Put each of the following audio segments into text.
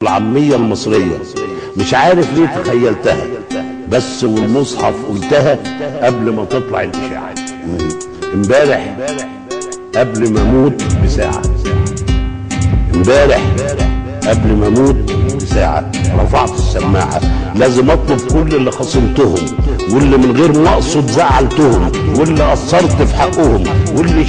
العامية المصرية مش عارف ليه تخيلتها بس والمصحف قلتها قبل ما تطلع الإشاعة. امبارح قبل ما اموت بساعة، امبارح قبل ما اموت بساعة رفعت السماعة. لازم اطلب كل اللي خصمتهم واللي من غير ما اقصد زعلتهم واللي قصرت في حقهم واللي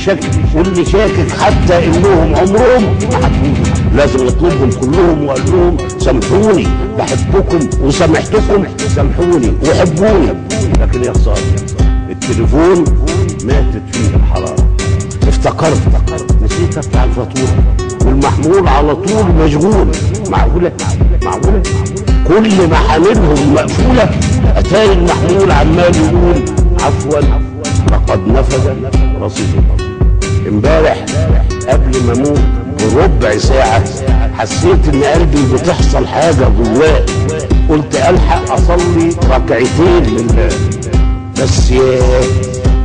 شاكك حتى انهم عمرهم ما حكموني. لازم اطلبهم كلهم واقول لهم سامحوني، بحبكم وسامحتكم، سامحوني وحبوني. لكن يا خساره التليفون ماتت فيه الحراره. افتكرت نسيت ادفع الفاتوره والمحمول على طول مشغول. معقوله كل محاملهم مقفوله اتاري المحمول عمال يقول عفوا لقد نفذ رصيدكم. امبارح قبل ما اموت بربع ساعه حسيت ان قلبي بتحصل حاجه جواه. قلت الحق اصلي ركعتين لله، بس ياه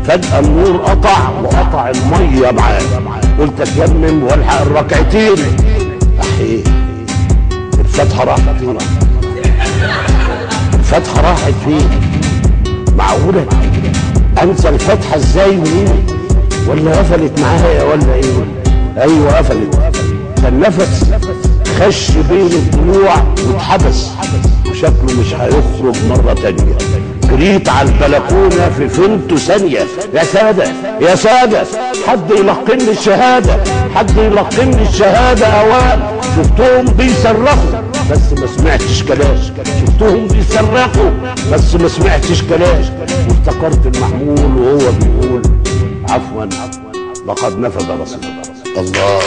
فجأة النور قطع وقطع المية معاه. قلت اتيمم والحق الركعتين. احيه الفتحة راحت فين؟ الفتحة راحت فين؟ معقولة انسى الفتحة ازاي وليه؟ ولا قفلت معايا ولا ايه؟ ايوه قفلت. فالنفس خش بين الضلوع واتحبس وشكله مش هيخرج مرة تانية. جريت على البلكونة في فنتو ثانية. يا سادة يا سادة حد يلقني الشهادة، حد يلقني الشهادة اوان. شفتهم بيصرخوا بس ما سمعتش كلام، شفتهم بيصرخوا بس ما سمعتش كلام. وافتكرت المحمول وهو بيقول عفوا لقد نفذ رصيدك. الله